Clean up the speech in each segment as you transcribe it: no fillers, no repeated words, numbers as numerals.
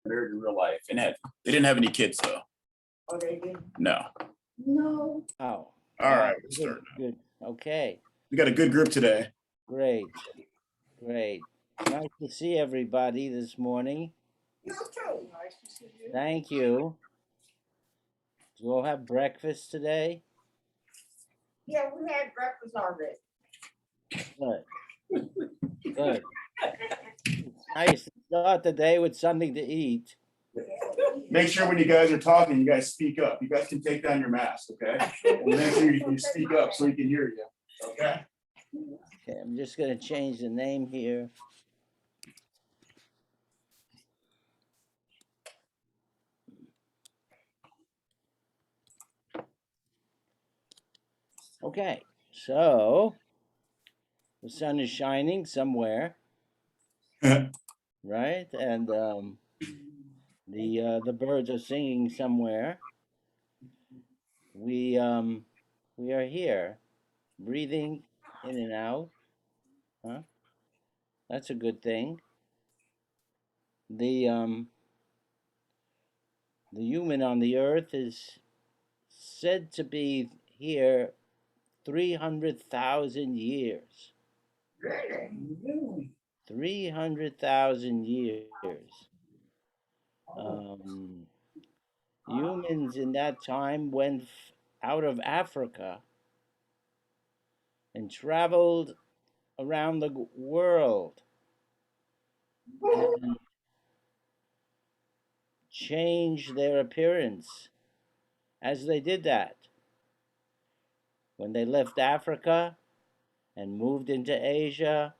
married in real life, and they didn't have any kids though. Oh, they didn't? No. No. Oh. All right, we'll Good, start now. good. Okay. We got a good group today. Great. Great. Nice to see everybody this morning. You too. Nice to see you. Thank you. Did you all have breakfast today? Yeah, we had breakfast already. Good. Good. It's nice to start the day with something to eat. Make sure when you guys are talking, you guys speak up. You guys can take down your mask, okay? And make sure you speak up so we can hear you, okay? Okay, I'm just going to change the name here. Okay, so the sun is shining somewhere, right? And the birds are singing somewhere. We are here, breathing in and out. Huh? That's a good thing. The human on the earth is said to be here 300,000 years. Really? 300,000 years. Humans in that time went out of Africa and traveled around the world and changed their appearance as they did that. When they left Africa and moved into Asia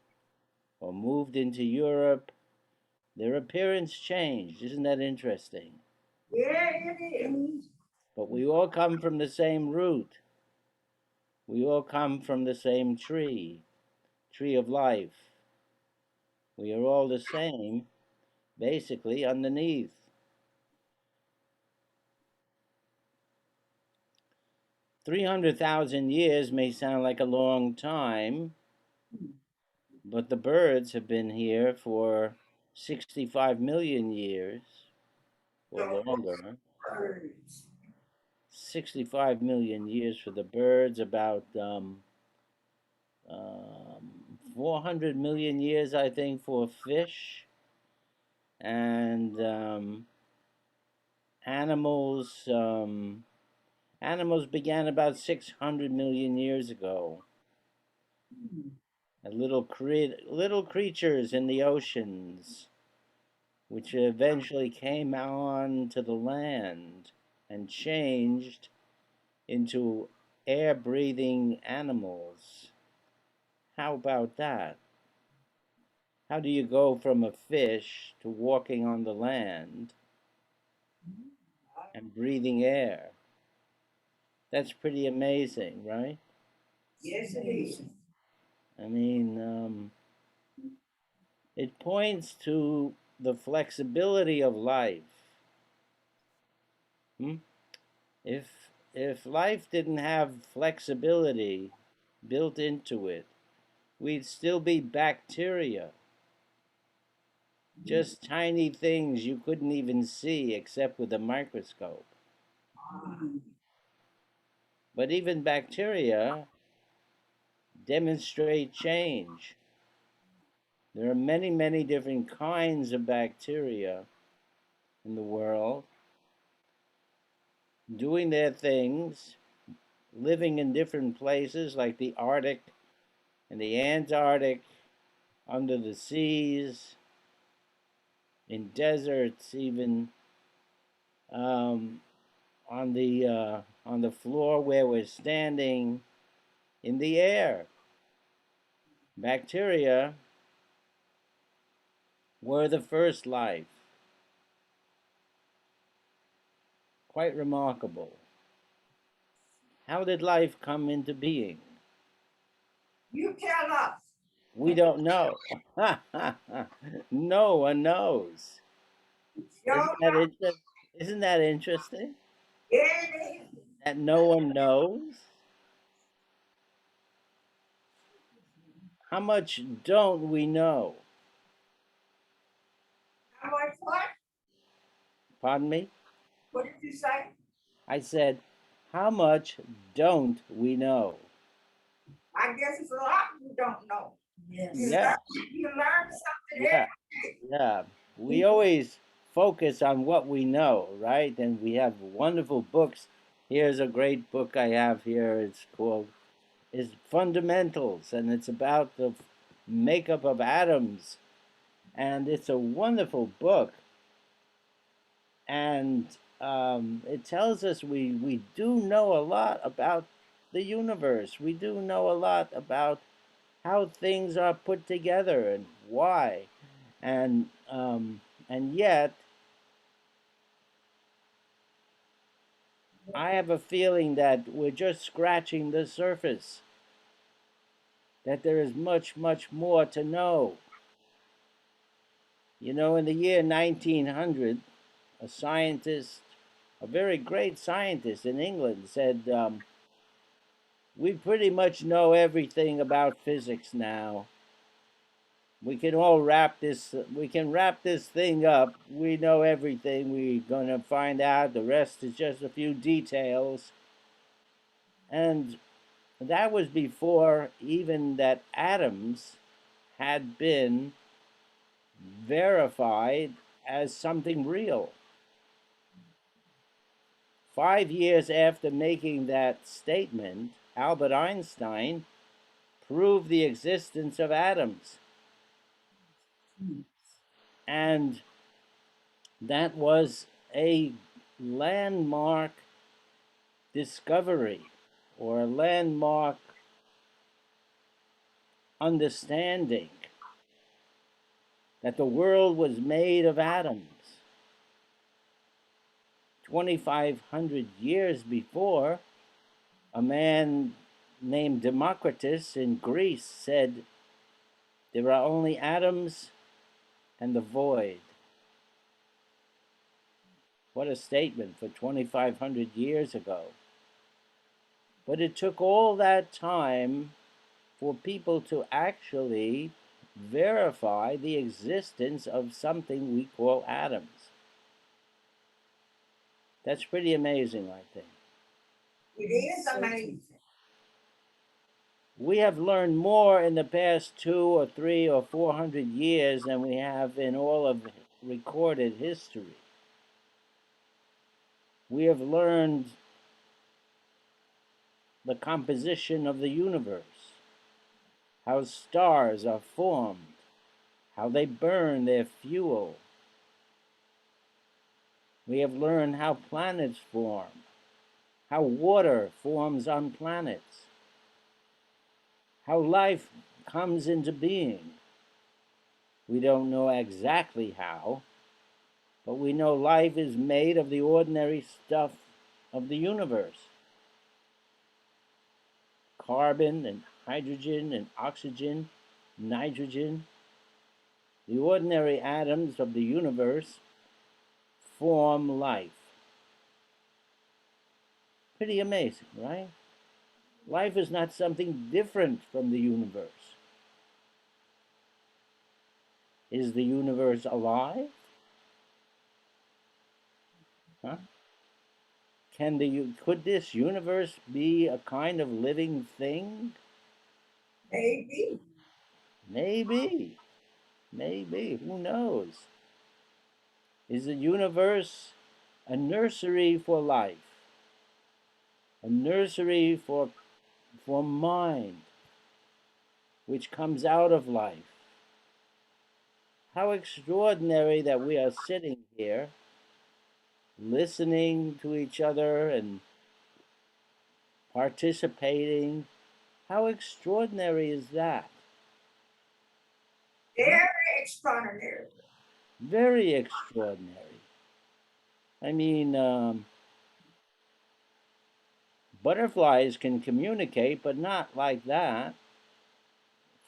or moved into Europe, their appearance changed. Isn't that interesting? Yeah, it is. But we all come from the same root. We all come from the same tree of life. We are all the same, basically, underneath. $300,000 years may sound like a long time, but the birds have been here for 65 million years or longer. 65 million years for the birds, about 400 million years, I think, for fish. And animals began about 600 million years ago. And little creatures in the oceans, which eventually came on to the land and changed into air-breathing animals. How about that? How do you go from a fish to walking on the land and breathing air? That's pretty amazing, right? Yes, it is. I mean, it points to the flexibility of life. If life didn't have flexibility built into it, we'd still be bacteria. Just tiny things you couldn't even see except with a microscope. But even bacteria demonstrate change. There are many, many different kinds of bacteria in the world doing their things, living in different places like the Arctic and the Antarctic, under the seas, in deserts, even on the floor where we're standing, in the air. Bacteria were the first life. Quite remarkable. How did life come into being? You tell us. We don't know. No one knows. Isn't that interesting? Yeah, it is. That no one knows? How much don't we know? How much what? Pardon me? What did you say? I said, how much don't we know? I guess it's a lot you don't know. Yes. Yeah, You learn something yeah, every day. yeah. We always focus on what we know, right? And we have wonderful books. Here's a great book I have here. It's called is Fundamentals, and it's about the makeup of atoms, and it's a wonderful book. And it tells us we do know a lot about the universe. We do know a lot about how things are put together and why, and yet I have a feeling that we're just scratching the surface. That there is much, much more to know. You know, in the year 1900, a scientist, a very great scientist in England, said, "We pretty much know everything about physics now. We can all wrap this. We can wrap this thing up. We know everything. We're gonna find out. The rest is just a few details." And that was before even that atoms had been verified as something real. 5 years after making that statement, Albert Einstein proved the existence of atoms. And that was a landmark discovery or a landmark understanding that the world was made of atoms. 2,500 years before, a man named Democritus in Greece said, "There are only atoms and the void." What a statement for 2,500 years ago. But it took all that time for people to actually verify the existence of something we call atoms. That's pretty amazing, I think. It is amazing. We have learned more in the past 2 or 3 or 400 years than we have in all of recorded history. We have learned the composition of the universe, how stars are formed, how they burn their fuel. We have learned how planets form, how water forms on planets, how life comes into being. We don't know exactly how, but we know life is made of the ordinary stuff of the universe. Carbon and hydrogen and oxygen, nitrogen, the ordinary atoms of the universe form life. Pretty amazing, right? Life is not something different from the universe. Is the universe alive? Huh? Could this universe be a kind of living thing? Maybe. Maybe. Maybe. Who knows? Is the universe a nursery for life? A nursery for mind, which comes out of life? How extraordinary that we are sitting here listening to each other and participating. How extraordinary is that? Very extraordinary. Very extraordinary. I mean, butterflies can communicate, but not like that.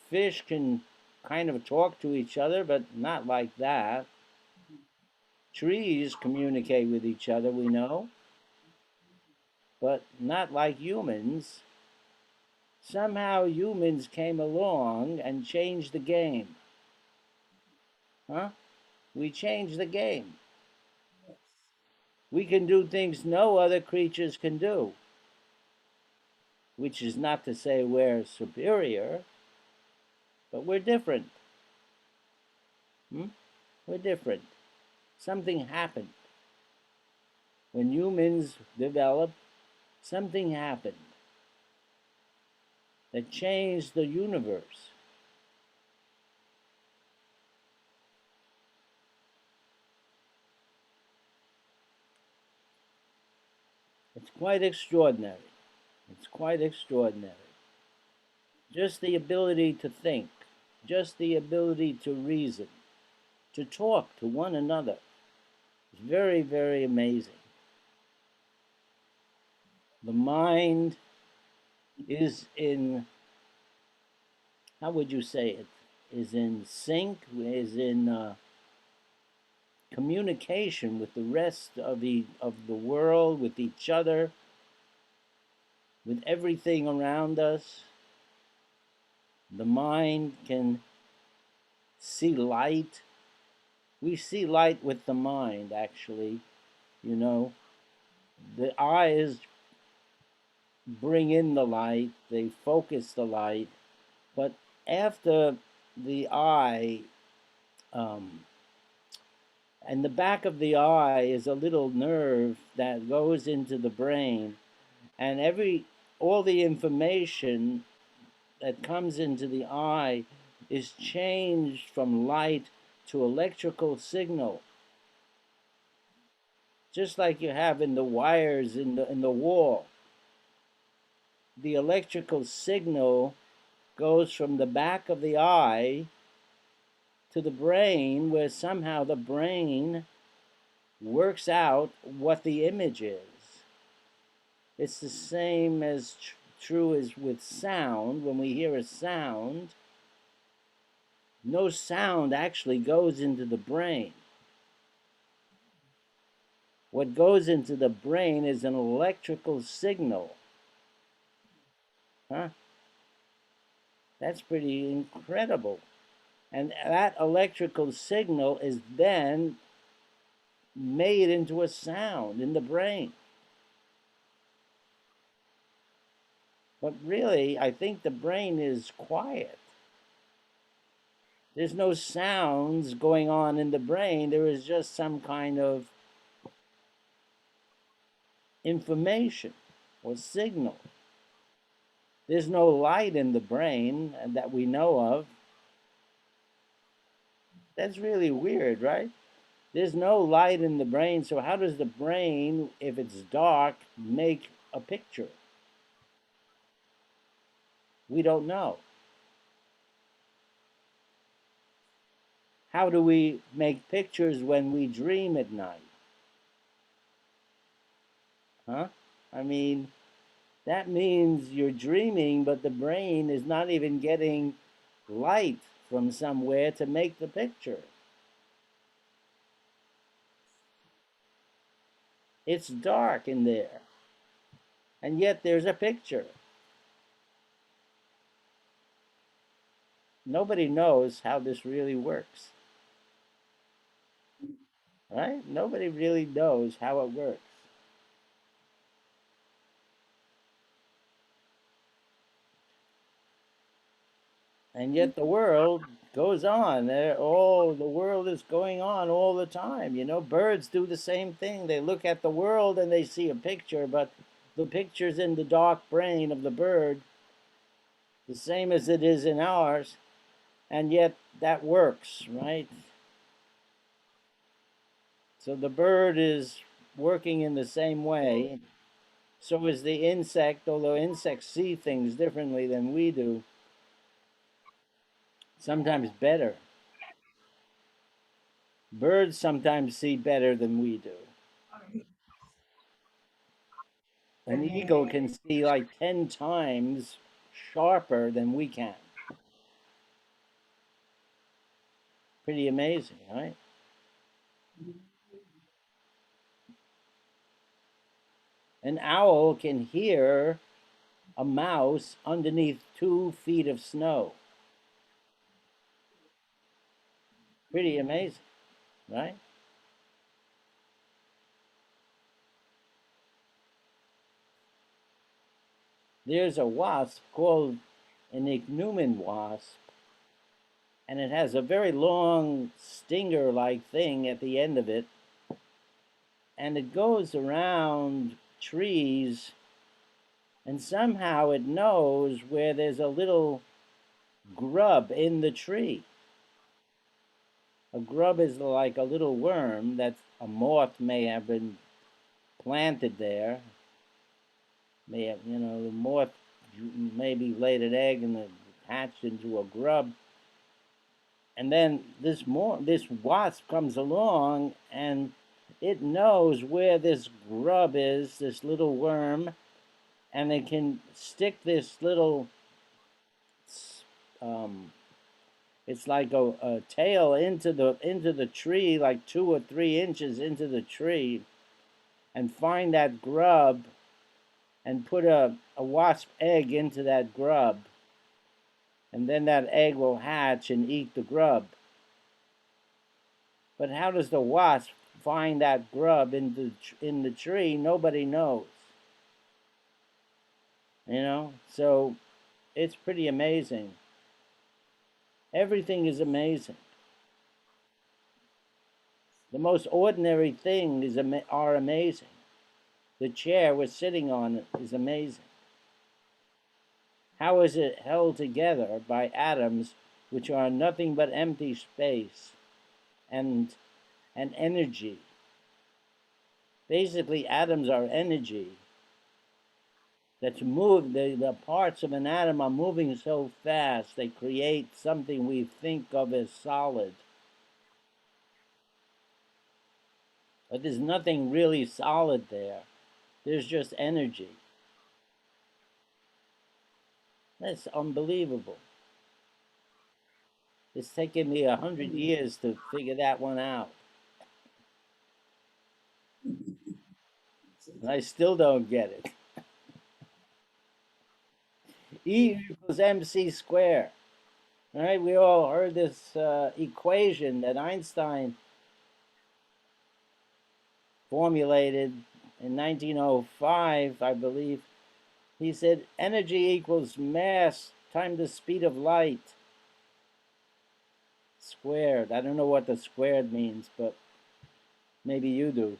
Fish can kind of talk to each other, but not like that. Trees communicate with each other, we know, but not like humans. Somehow humans came along and changed the game. Huh? We changed the game. We can do things no other creatures can do, which is not to say we're superior, but we're different. We're different. Something happened. When humans developed, something happened that changed the universe. It's quite extraordinary. It's quite extraordinary. Just the ability to think, just the ability to reason, to talk to one another. It's very, very amazing. The mind is in, how would you say it? Is in sync, is in communication with the rest of the world, with each other, with everything around us. The mind can see light. We see light with the mind, actually. You know, the eyes bring in the light, they focus the light, but after the eye, and the back of the eye is a little nerve that goes into the brain, and all the information that comes into the eye is changed from light to electrical signal, just like you have in the wires in the wall. The electrical signal goes from the back of the eye to the brain, where somehow the brain works out what the image is. It's the same as true as with sound. When we hear a sound, no sound actually goes into the brain. What goes into the brain is an electrical signal. Huh? That's pretty incredible. And that electrical signal is then made into a sound in the brain. But really, I think the brain is quiet. There's no sounds going on in the brain. There is just some kind of information or signal. There's no light in the brain that we know of. That's really weird, right? There's no light in the brain, so how does the brain, if it's dark, make a picture? We don't know. How do we make pictures when we dream at night? Huh? I mean, that means you're dreaming, but the brain is not even getting light from somewhere to make the picture. It's dark in there, and yet there's a picture. Nobody knows how this really works, right? Nobody really knows how it works. And yet the world goes on. The world is going on all the time. You know, birds do the same thing. They look at the world and they see a picture, but the picture's in the dark brain of the bird, the same as it is in ours, and yet that works, right? So the bird is working in the same way. So is the insect, although insects see things differently than we do, sometimes better. Birds sometimes see better than we do. An eagle can see like 10 times sharper than we can. Pretty amazing, right? An owl can hear a mouse underneath 2 feet of snow. Pretty amazing, right? there's a wasp called an ichneumon wasp, and it has a very long stinger-like thing at the end of it, and it goes around trees, and somehow it knows where there's a little grub in the tree. A grub is like a little worm that a moth may have been planted there. May have, the moth maybe laid an egg and it hatched into a grub. And then this wasp comes along and it knows where this grub is, this little worm, and it can stick this little um, it's like a tail into the tree, like 2 or 3 inches into the tree, and find that grub and put a wasp egg into that grub, and then that egg will hatch and eat the grub. But how does the wasp find that grub in the tree? Nobody knows. So it's pretty amazing. Everything is amazing. The most ordinary things are amazing. The chair we're sitting on is amazing. How is it held together by atoms which are nothing but empty space and energy? Basically, atoms are energy that's moved. The parts of an atom are moving so fast, they create something we think of as solid. But there's nothing really solid there. There's just energy. That's unbelievable. It's taken me 100 years to figure that one out. And I still don't get it. E equals mc squared. All right, we all heard this equation that Einstein formulated in 1905, I believe. He said energy equals mass times the speed of light squared. I don't know what the squared means, but maybe you do.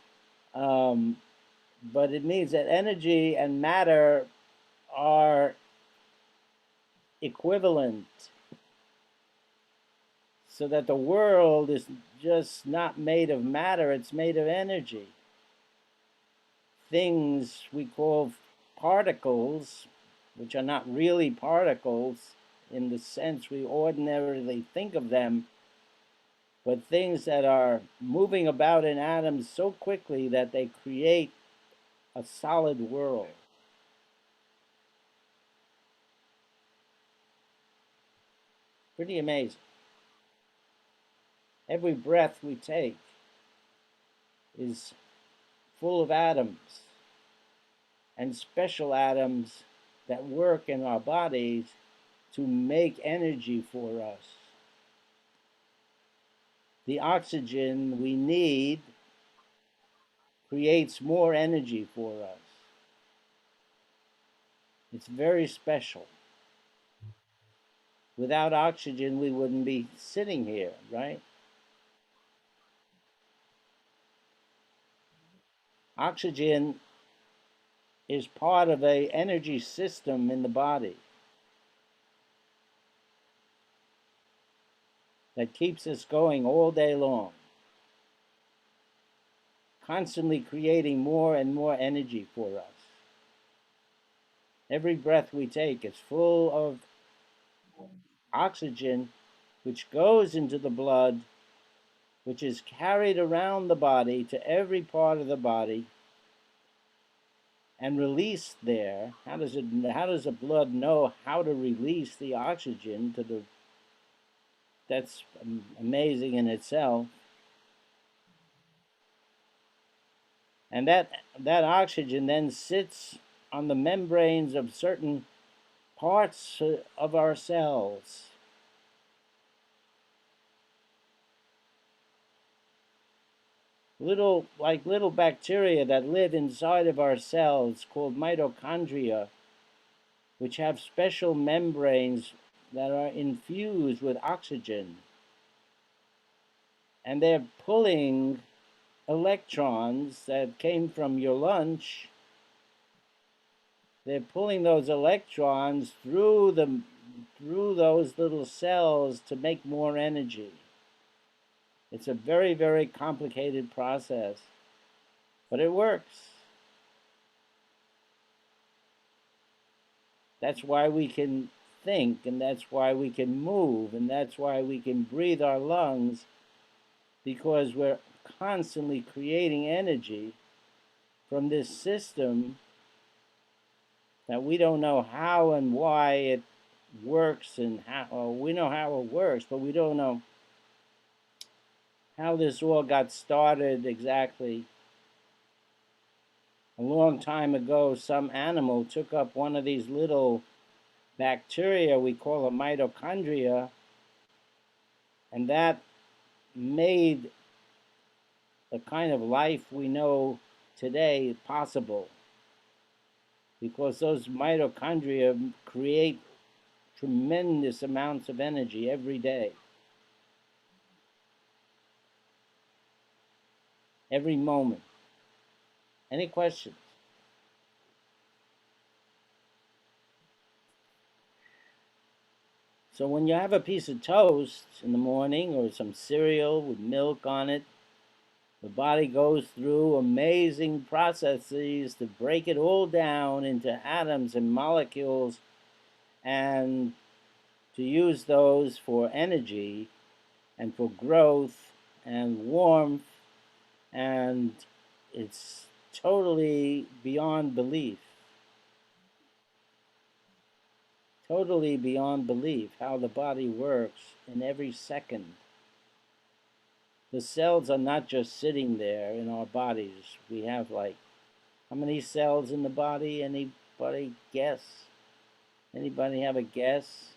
But it means that energy and matter are equivalent, so that the world is just not made of matter, it's made of energy. Things we call particles, which are not really particles in the sense we ordinarily think of them, but things that are moving about in atoms so quickly that they create a solid world. Pretty amazing. Every breath we take is full of atoms, and special atoms that work in our bodies to make energy for us. The oxygen we need creates more energy for us. It's very special. Without oxygen, we wouldn't be sitting here, right? Oxygen is part of an energy system in the body that keeps us going all day long, constantly creating more and more energy for us. Every breath we take is full of oxygen, which goes into the blood, which is carried around the body to every part of the body and released there. How does the blood know how to release the oxygen to the? That's amazing in itself. And that oxygen then sits on the membranes of certain parts of our cells. Little bacteria that live inside of our cells called mitochondria which have special membranes that are infused with oxygen. And they're pulling electrons that came from your lunch. They're pulling those electrons through those little cells to make more energy. It's a very, very complicated process, but it works. That's why we can think, and that's why we can move, and that's why we can breathe our lungs, because we're constantly creating energy from this system that we don't know how and why it works, and how, or we know how it works, but we don't know how this all got started exactly. A long time ago, some animal took up one of these little bacteria we call a mitochondria, and that made the kind of life we know today possible, because those mitochondria create tremendous amounts of energy every day, every moment. Any questions? So when you have a piece of toast in the morning or some cereal with milk on it, the body goes through amazing processes to break it all down into atoms and molecules, and to use those for energy and for growth and warmth, and it's totally beyond belief. Totally beyond belief how the body works in every second. The cells are not just sitting there in our bodies. We have like, how many cells in the body? Anybody guess? Anybody have a guess?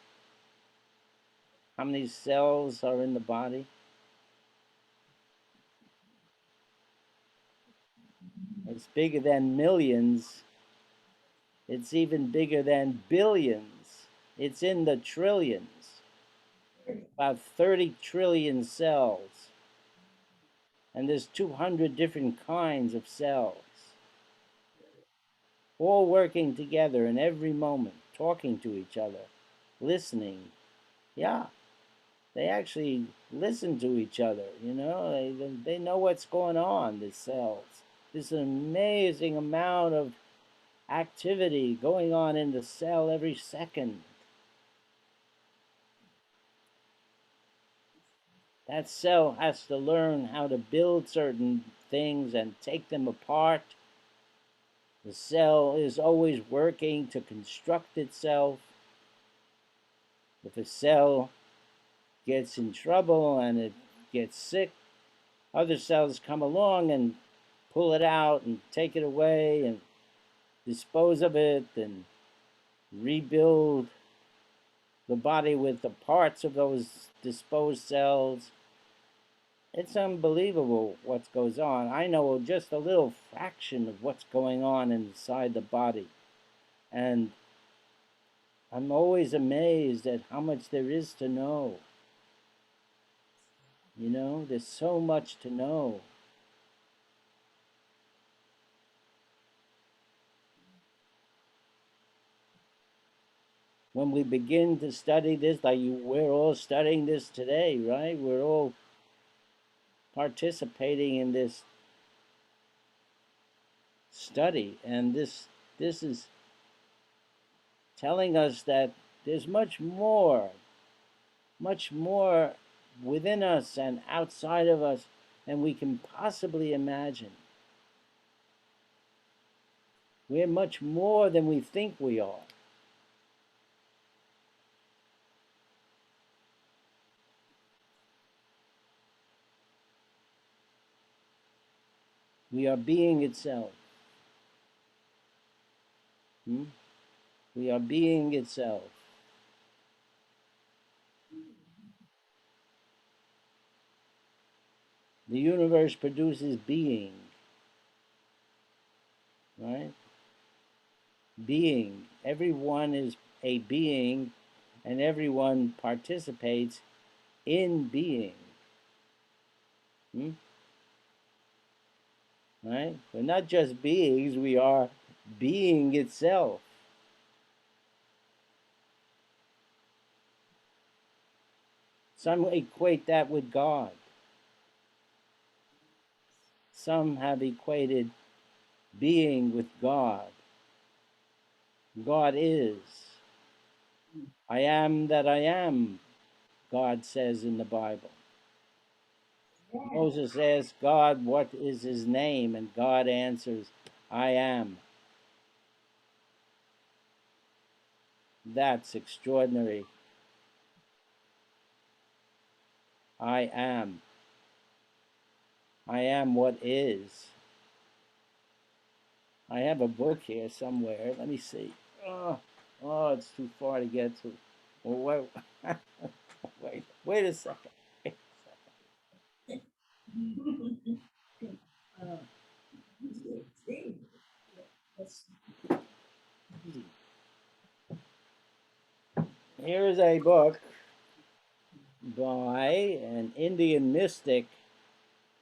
How many cells are in the body? It's bigger than millions. It's even bigger than billions. It's in the trillions. About 30 trillion cells. And there's 200 different kinds of cells, all working together in every moment, talking to each other, listening. Yeah, they actually listen to each other, you know, they know what's going on, the cells. There's an amazing amount of activity going on in the cell every second. That cell has to learn how to build certain things and take them apart. The cell is always working to construct itself. If a cell gets in trouble and it gets sick, other cells come along and pull it out and take it away and dispose of it and rebuild the body with the parts of those disposed cells. It's unbelievable what goes on. I know just a little fraction of what's going on inside the body. And I'm always amazed at how much there is to know. You know, there's so much to know. When we begin to study this, like we're all studying this today, right? We're all participating in this study, and this is telling us that there's much more within us and outside of us than we can possibly imagine. We're much more than we think we are. We are being itself. We are being itself. The universe produces being, right? Being. Everyone is a being, and everyone participates in being. Right? We're not just beings, we are being itself. Some equate that with God. Some have equated being with God. God is. I am that I am, God says in the Bible. Moses asks God, what is his name? And God answers, I am. That's extraordinary. I am. I am what is. I have a book here somewhere. Let me see. Oh, it's too far to get to. Well, wait a second. Here is a book by an Indian mystic,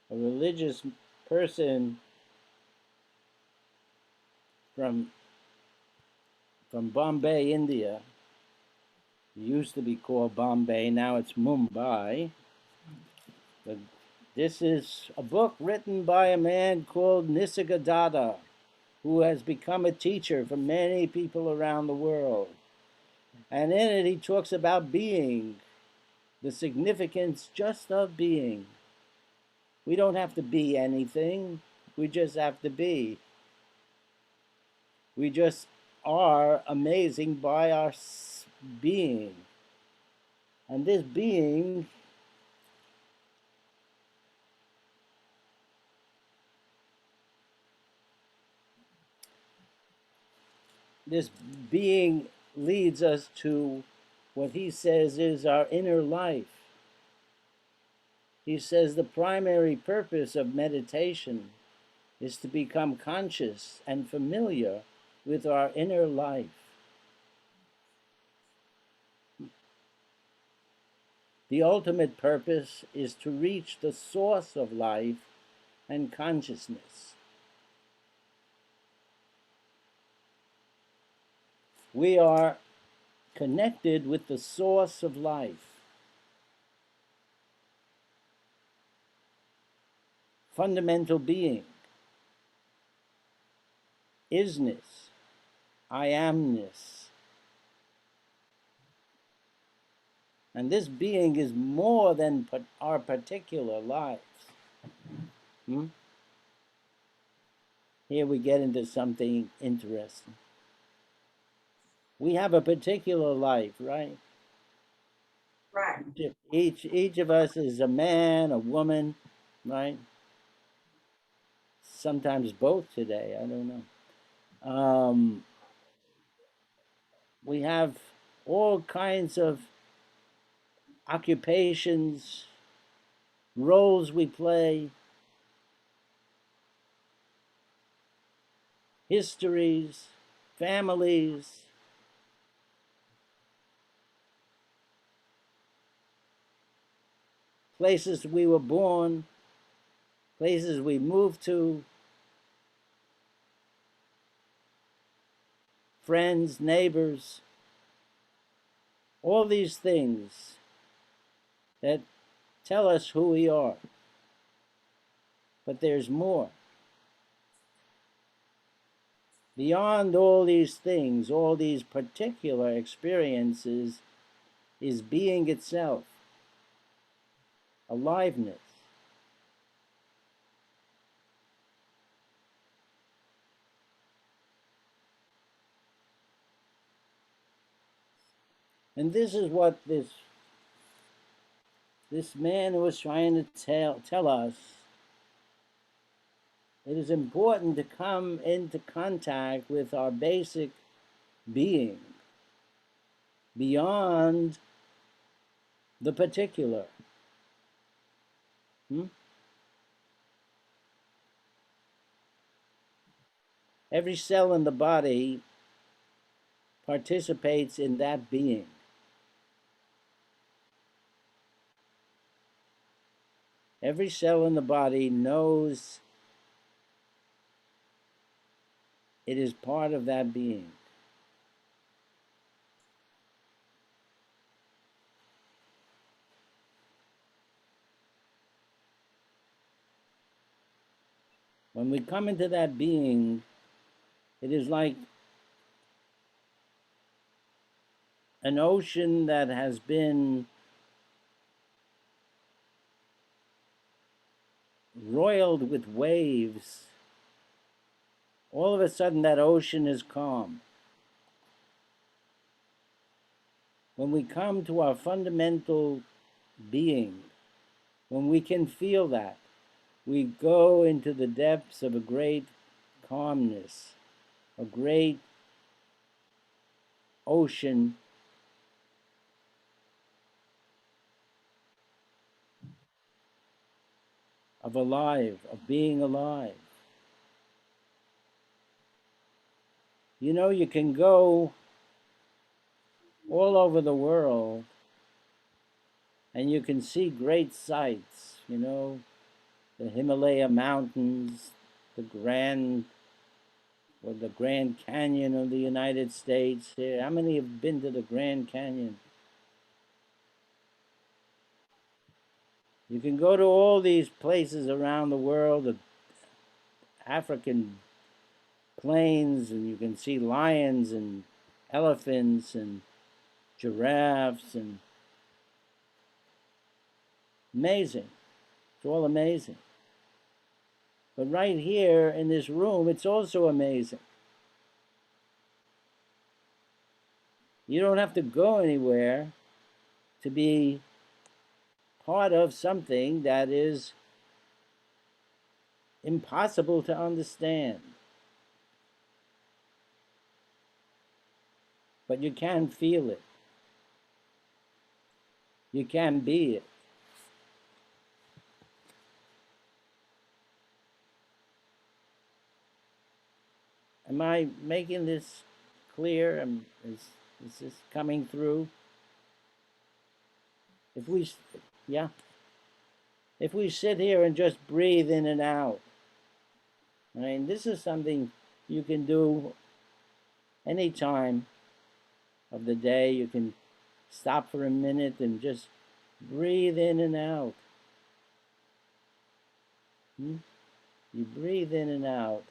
a religious person from Bombay, India. It used to be called Bombay, now it's Mumbai. This is a book written by a man called Nisargadatta, who has become a teacher for many people around the world. And in it, he talks about being, the significance just of being. We don't have to be anything, we just have to be. We just are amazing by our being. And this being this being leads us to what he says is our inner life. He says the primary purpose of meditation is to become conscious and familiar with our inner life. The ultimate purpose is to reach the source of life and consciousness. We are connected with the source of life. Fundamental being, isness, I amness. And this being is more than our particular lives. Here we get into something interesting. We have a particular life, right? Right. Each of us is a man, a woman, right? Sometimes both today, I don't know. We have all kinds of occupations, roles we play, histories, families, places we were born, places we moved to, friends, neighbors, all these things that tell us who we are. But there's more. Beyond all these things, all these particular experiences, is being itself, aliveness. And this is what this man was trying to tell us. It is important to come into contact with our basic being beyond the particular. Every cell in the body participates in that being. Every cell in the body knows it is part of that being. When we come into that being, it is like an ocean that has been roiled with waves. All of a sudden, that ocean is calm. When we come to our fundamental being, when we can feel that, we go into the depths of a great calmness, a great ocean of alive, of being alive. You know, you can go all over the world and you can see great sights, you know, the Himalaya mountains, the Grand Canyon of the United States here. How many have been to the Grand Canyon? You can go to all these places around the world, the African plains, and you can see lions and elephants and giraffes, and amazing. It's all amazing. But right here in this room, it's also amazing. You don't have to go anywhere to be part of something that is impossible to understand. But you can feel it. You can be it. Am I making this clear? Is this coming through? If we, yeah, if we sit here and just breathe in and out, I mean, this is something you can do any time of the day. You can stop for a minute and just breathe in and out. You breathe in and out,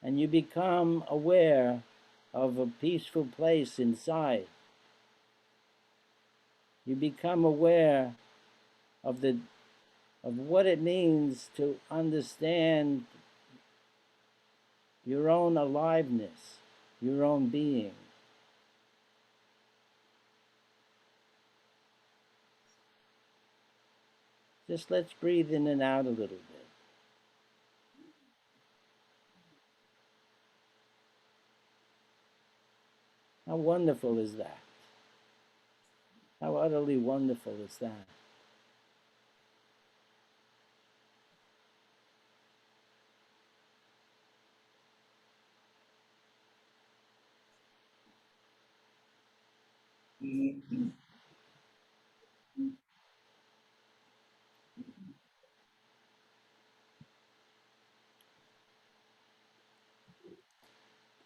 and you become aware of a peaceful place inside. You become aware of what it means to understand your own aliveness, your own being. Just let's breathe in and out a little bit. How wonderful is that? How utterly wonderful is that?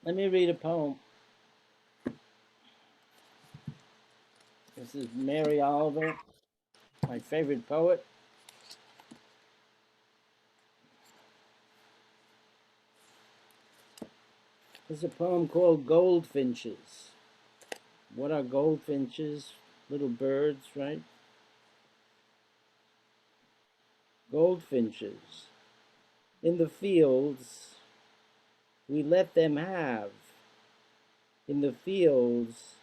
Let me read a poem. This is Mary Oliver, my favorite poet. This is a poem called Goldfinches. What are goldfinches? Little birds, right? Goldfinches. In the fields, we let them have. In the fields,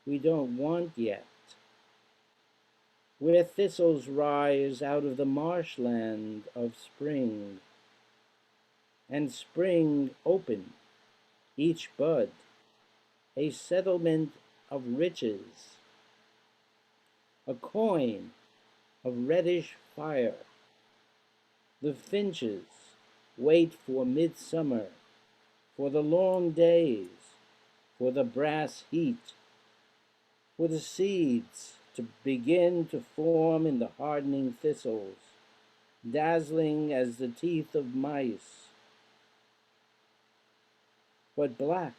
we don't want yet. Where thistles rise out of the marshland of spring, and spring open, each bud, a settlement of riches, a coin of reddish fire. The finches wait for midsummer, for the long days, for the brass heat, for the seeds to begin to form in the hardening thistles, dazzling as the teeth of mice, but black,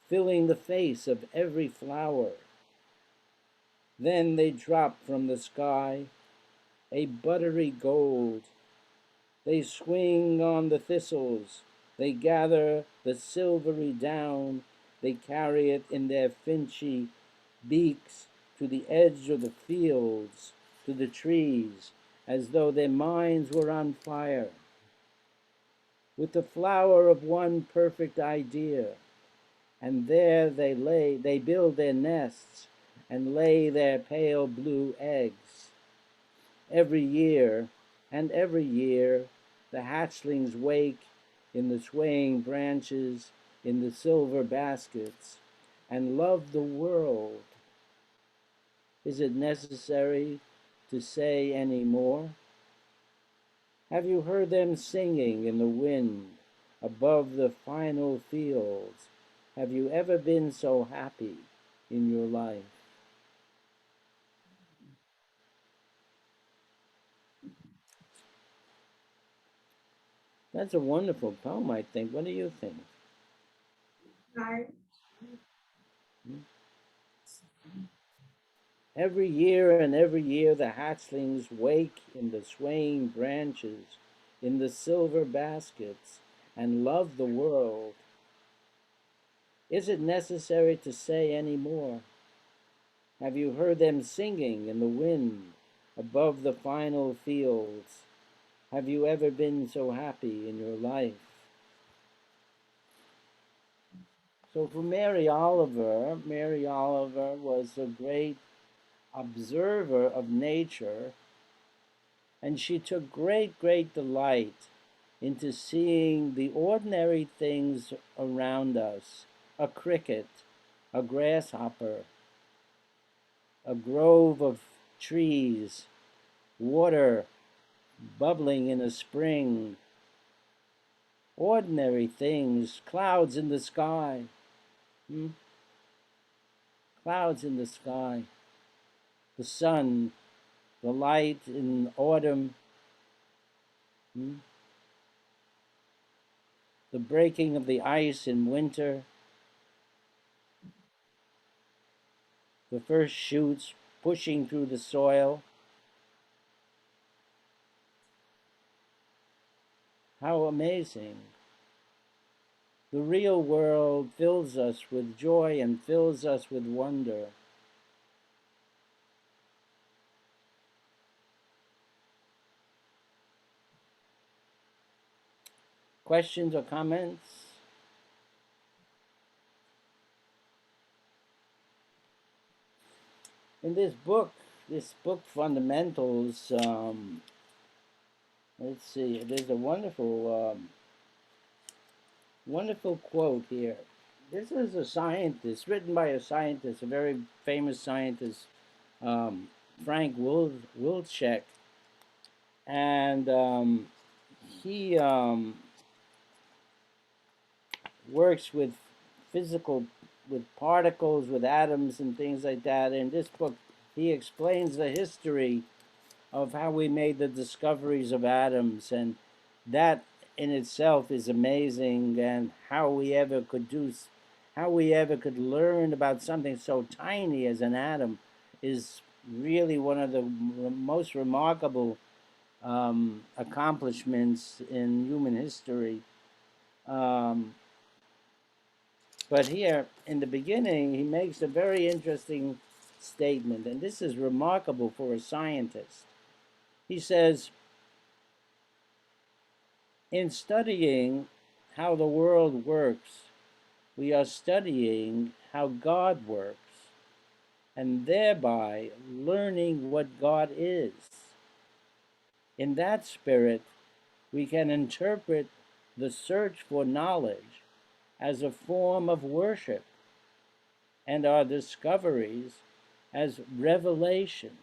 filling the face of every flower. Then they drop from the sky, a buttery gold. They swing on the thistles, they gather the silvery down, they carry it in their finchy beaks to the edge of the fields, to the trees, as though their minds were on fire, with the flower of one perfect idea. And there they build their nests and lay their pale blue eggs. Every year, and every year, the hatchlings wake in the swaying branches, in the silver baskets, and love the world. Is it necessary to say any more? Have you heard them singing in the wind above the final fields? Have you ever been so happy in your life? That's a wonderful poem, I think. What do you think? Right. Every year and every year the hatchlings wake in the swaying branches, in the silver baskets, and love the world. Is it necessary to say any more? Have you heard them singing in the wind above the final fields? Have you ever been so happy in your life? So for Mary Oliver was a great observer of nature, and she took great delight into seeing the ordinary things around us, a cricket, a grasshopper, a grove of trees, water bubbling in a spring, ordinary things, clouds in the sky, hmm? Clouds in the sky, the sun, the light in autumn, hmm? The breaking of the ice in winter, the first shoots pushing through the soil. How amazing. The real world fills us with joy and fills us with wonder. Questions or comments? In this book Fundamentals, let's see, there's a wonderful quote here. This is a scientist, written by a scientist, a very famous scientist, um, Frank Wilczek, and he works with physical, with particles, with atoms, and things like that. In this book, he explains the history of how we made the discoveries of atoms, and that in itself is amazing, and how we ever could learn about something so tiny as an atom is really one of the most remarkable accomplishments in human history. Um, but here in the beginning, he makes a very interesting statement, and this is remarkable for a scientist. He says, in studying how the world works, we are studying how God works, and thereby learning what God is. In that spirit, we can interpret the search for knowledge as a form of worship, and our discoveries as revelations.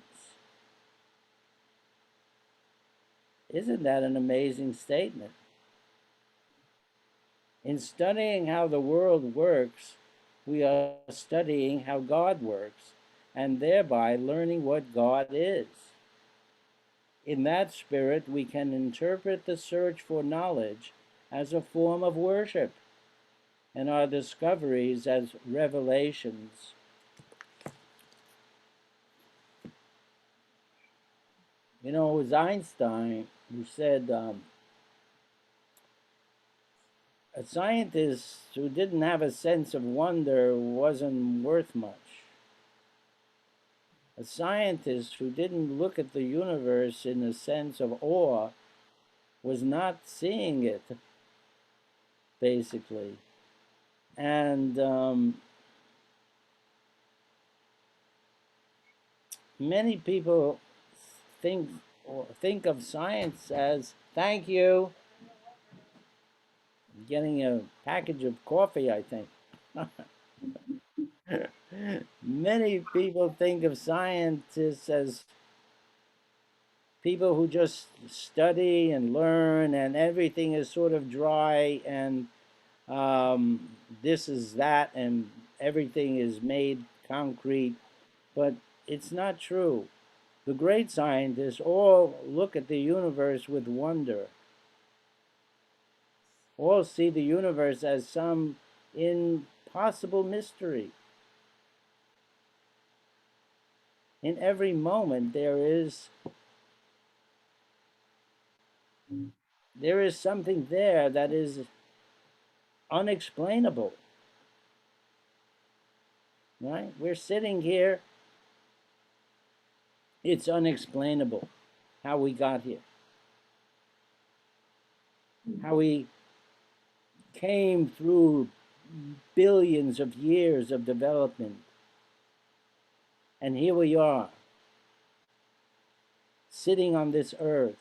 Isn't that an amazing statement? In studying how the world works, we are studying how God works, and thereby learning what God is. In that spirit, we can interpret the search for knowledge as a form of worship, and our discoveries as revelations. You know, it was Einstein who said a scientist who didn't have a sense of wonder wasn't worth much. A scientist who didn't look at the universe in a sense of awe was not seeing it, basically. And many people think think of science as thank you, getting a package of coffee, I think. Many people think of scientists as people who just study and learn, and everything is sort of dry, and this is that, and everything is made concrete. But it's not true. The great scientists all look at the universe with wonder, all see the universe as some impossible mystery. In every moment, there is something there that is unexplainable. Right? We're sitting here, it's unexplainable how we got here, how we came through billions of years of development. And here we are, sitting on this earth,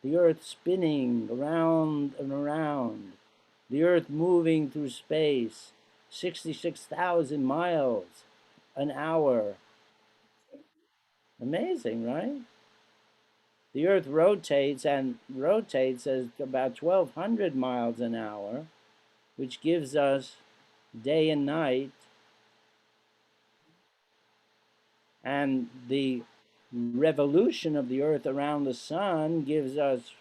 the earth spinning around and around, the earth moving through space, 66,000 miles an hour. Amazing, right? The earth rotates and rotates at about 1,200 miles an hour, which gives us day and night. And the revolution of the earth around the sun gives us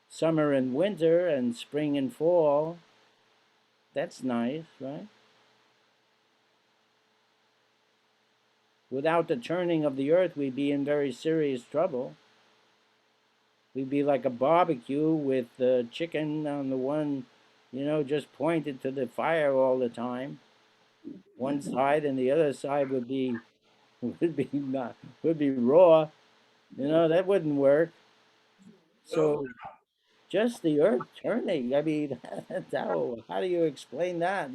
summer and winter and spring and fall. That's nice, right? Without the turning of the earth, we'd be in very serious trouble. We'd be like a barbecue with the chicken on the one, just pointed to the fire all the time. One side and the other side would be would be raw. That wouldn't work. So just the earth turning. I mean, that's how do you explain that?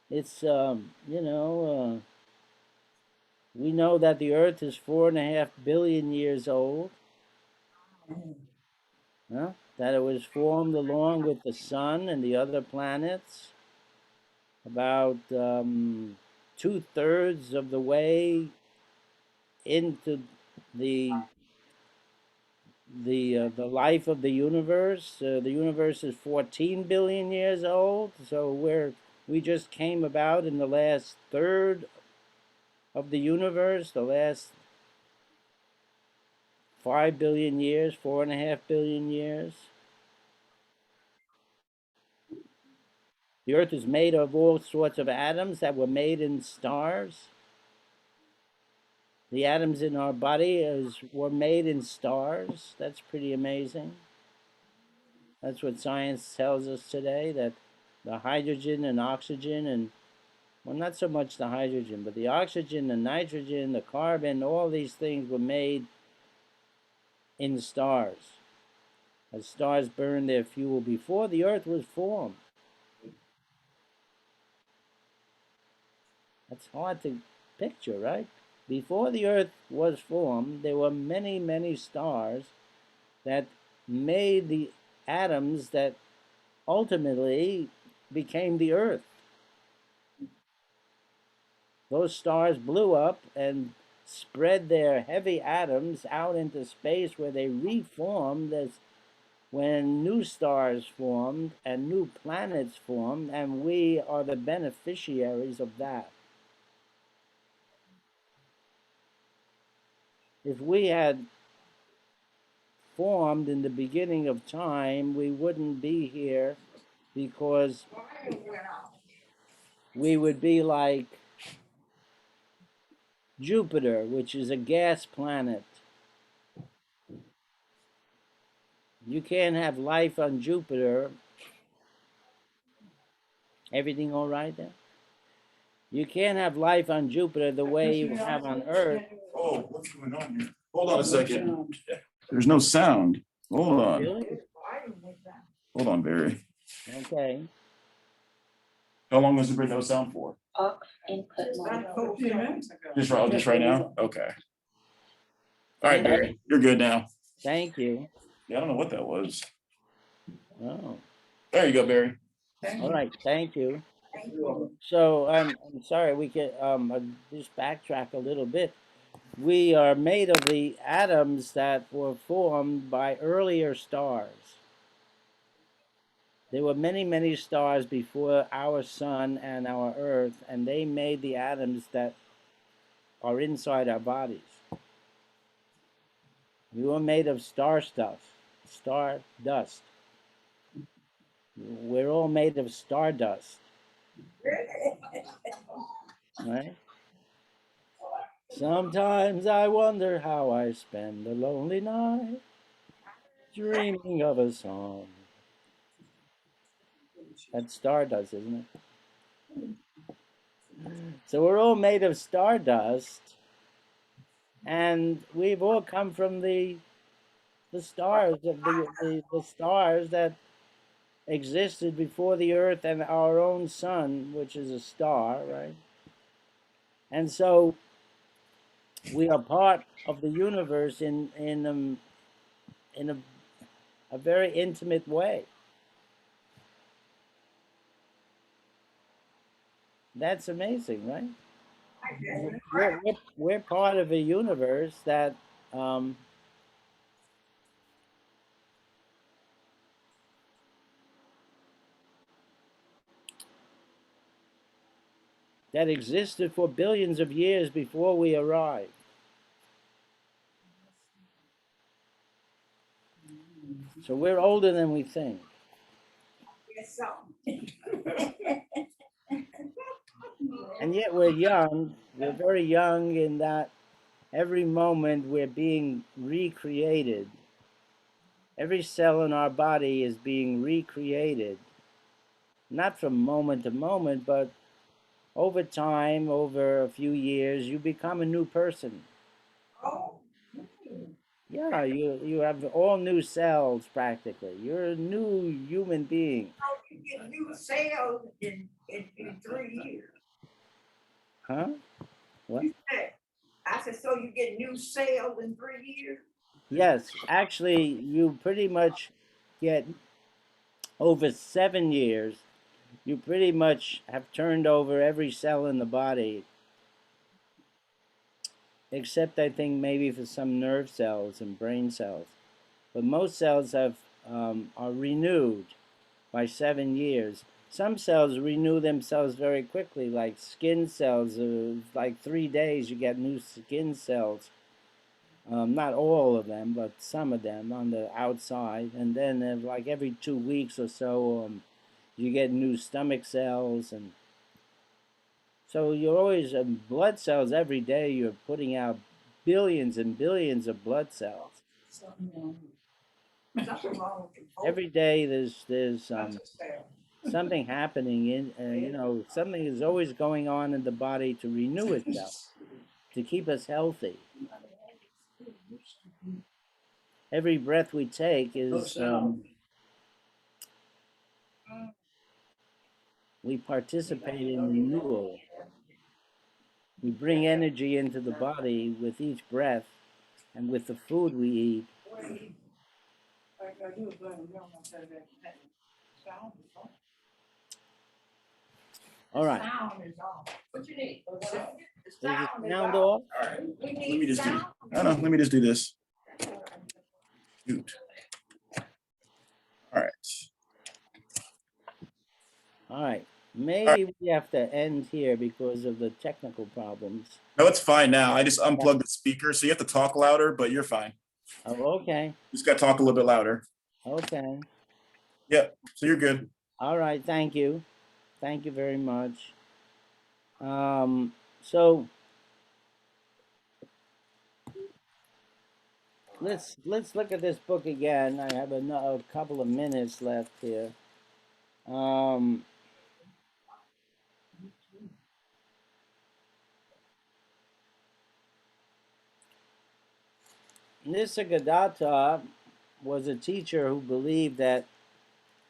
It's we know that the earth is 4.5 billion years old. Huh? That it was formed along with the sun and the other planets about 2/3 of the way into the the life of the universe. The universe is 14 billion years old, so we just came about in the last third of the universe, the last 5 billion years, 4.5 billion years. The Earth is made of all sorts of atoms that were made in stars. The atoms in our body were made in stars. That's pretty amazing. That's what science tells us today, that the hydrogen and oxygen and, well, not so much the hydrogen, but the oxygen, the nitrogen, the carbon, all these things were made in stars. As stars burned their fuel before the Earth was formed. That's hard to picture, right? Before the Earth was formed, there were many, many stars that made the atoms that ultimately became the Earth. Those stars blew up, and spread their heavy atoms out into space where they reformed as when new stars formed and new planets formed, and we are the beneficiaries of that. If we had formed in the beginning of time, we wouldn't be here because we would be like Jupiter, which is a gas planet. You can't have life on Jupiter. Everything all right there? You can't have life on Jupiter the way you have on Earth. Oh, what's going on here? Hold on a second. There's no sound. Hold on. Really? Hold on, Barry. Okay. How long was there no sound for? Just right now? Okay. All right, Barry, you're good now. Thank you. Yeah, I don't know what that was. Oh, There you go, Barry. all right. Thank you. So I'm sorry. We can just backtrack a little bit. We are made of the atoms that were formed by earlier stars. There were many, many stars before our sun and our earth, and they made the atoms that are inside our bodies. We were made of star stuff, star dust. We're all made of stardust, right? Sometimes I wonder how I spend a lonely night, dreaming of a song. That's stardust, isn't it? So we're all made of stardust, and we've all come from the stars of the stars that existed before the earth and our own sun, which is a star, right? And so we are part of the universe in a very intimate way. That's amazing, right? We're part of a universe um, that existed for billions of years before we arrived. So we're older than we think. And yet we're young. We're very young in that every moment we're being recreated. Every cell in our body is being recreated, not from moment to moment, but over time, over a few years, you become a new person. Yeah, you have all new cells practically. You're a new human being. You get new cells in 3 years. Huh? What? I said, so you get new cells in 3 years? Yes, actually, you pretty much get over 7 years. You pretty much have turned over every cell in the body, except I think maybe for some nerve cells and brain cells. But most cells are renewed by 7 years. Some cells renew themselves very quickly, like skin cells. Like 3 days, you get new skin cells. Not all of them, but some of them on the outside. And then, like every 2 weeks or so, you get new stomach cells, and so you're always blood cells every day. You're putting out billions and billions of blood cells. Every day there's something happening in something is always going on in the body to renew itself, to keep us healthy. Every breath we take is we participate in renewal. We bring energy into the body with each breath and with the food we eat. All right. What you need? Is the sound is sound off. off? All right. We Let need me just do. sound. No, no. Let me just do this. Shoot. All right. All right. Maybe we have to end here because of the technical problems. No, it's fine now. I just unplugged the speaker, so you have to talk louder, but you're fine. Oh, okay. Just got to talk a little bit louder. Okay. Yep. So you're good. All right. Thank you. Thank you very much. So let's look at this book again. I have a couple of minutes left here. Nisargadatta was a teacher who believed that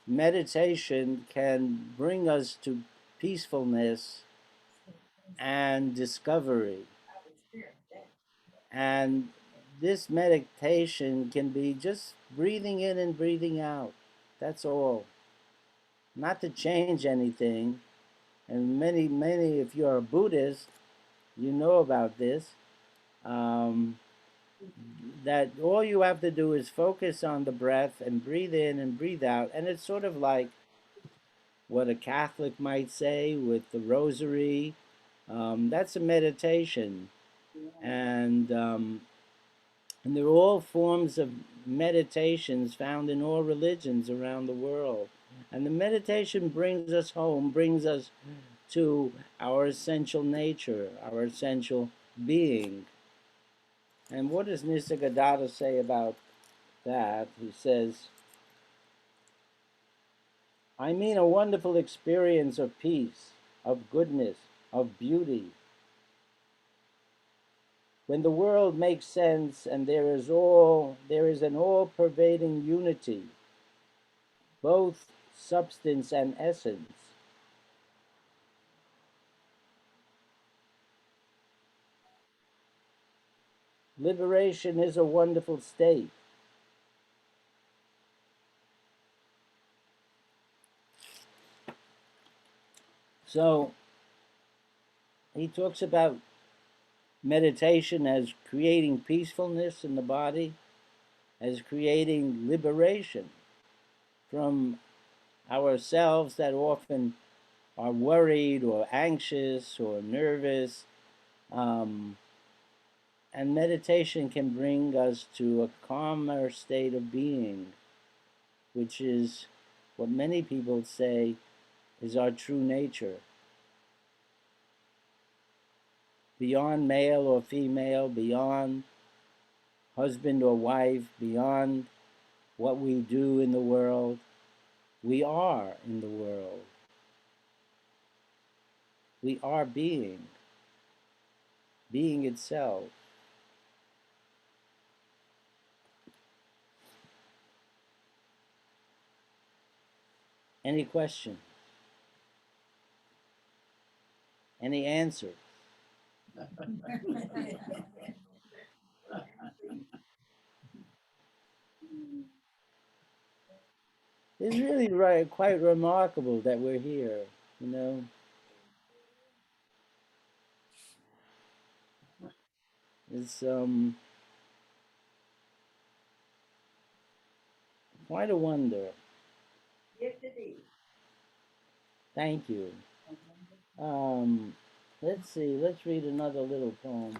meditation can bring us to peacefulness and discovery. And this meditation can be just breathing in and breathing out. That's all. Not to change anything. And many, if you're a Buddhist, you know about this. That all you have to do is focus on the breath and breathe in and breathe out. And it's sort of like what a Catholic might say with the rosary. That's a meditation. And they're all forms of meditations found in all religions around the world. And the meditation brings us home, brings us to our essential nature, our essential being. And what does Nisargadatta say about that? He says, I mean a wonderful experience of peace, of goodness, of beauty. When the world makes sense and there is an all-pervading unity, both substance and essence. Liberation is a wonderful state. So he talks about meditation as creating peacefulness in the body, as creating liberation from ourselves that often are worried or anxious or nervous. And meditation can bring us to a calmer state of being, which is what many people say is our true nature. Beyond male or female, beyond husband or wife, beyond what we do in the world, we are in the world. We are being itself. Any questions? Any answers? It's really quite remarkable that we're here, you know. It's quite a wonder. Yes, it is. Thank you. Let's see, let's read another little poem.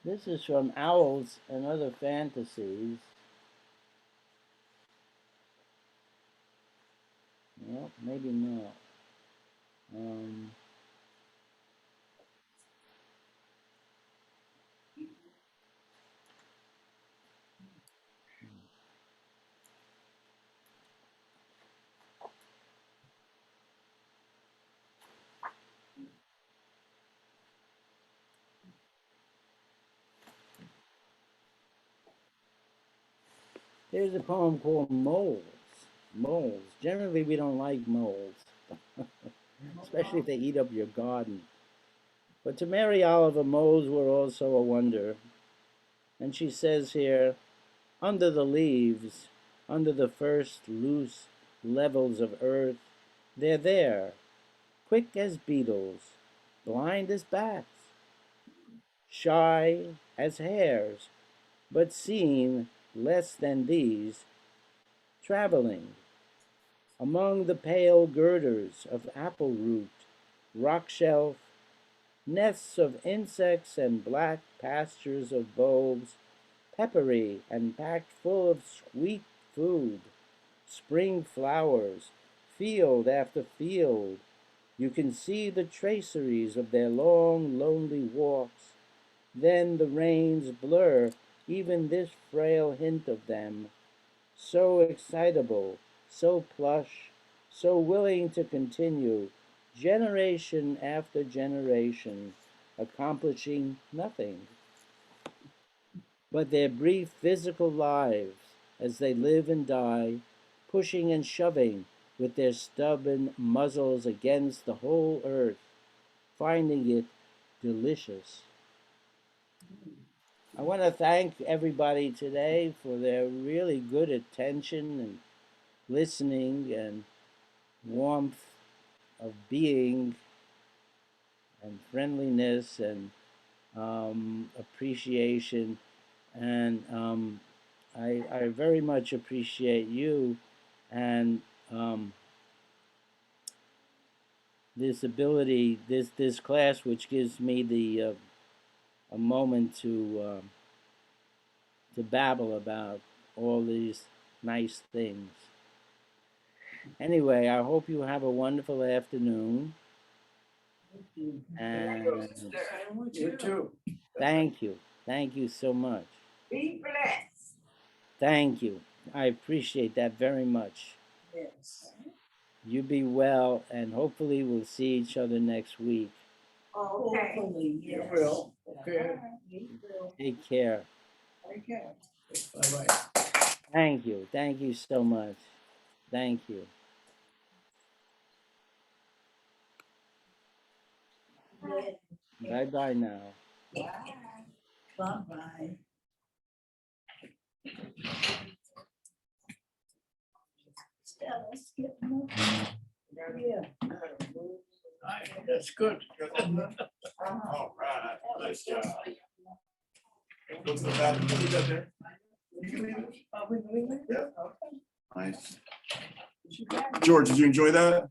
This is from Owls and Other Fantasies. Well, maybe not. There's a poem called Moles. Moles. Generally, we don't like moles, especially if they eat up your garden. But to Mary Oliver, moles were also a wonder. And she says here, under the leaves, under the first loose levels of earth, they're there, quick as beetles, blind as bats, shy as hares, but seem less than these, traveling among the pale girders of apple root, rock shelf, nests of insects and black pastures of bulbs, peppery and packed full of sweet food, spring flowers, field after field. You can see the traceries of their long, lonely walks. Then the rains blur even this frail hint of them, so excitable, so plush, so willing to continue, generation after generation, accomplishing nothing but their brief physical lives as they live and die, pushing and shoving with their stubborn muzzles against the whole earth, finding it delicious. I want to thank everybody today for their really good attention and listening and warmth of being and friendliness and appreciation. And I very much appreciate you and this ability, this class, which gives me the a moment to babble about all these nice things. Anyway, I hope you have a wonderful afternoon. And You too. thank you. Thank you so much. Be blessed. Thank you. I appreciate that very much. Yes. You be well, and hopefully we'll see each other next week. Okay. You will. Okay. Take care. Okay. Bye-bye. Thank you. Thank you so much. Thank you. Bye bye now. Bye. Bye-bye. Stella's getting up. Yeah. That's good. All right, nice job. Go to the bathroom, leave that there. You can leave it. Are we leaving? Yeah. Nice. George, did you enjoy that?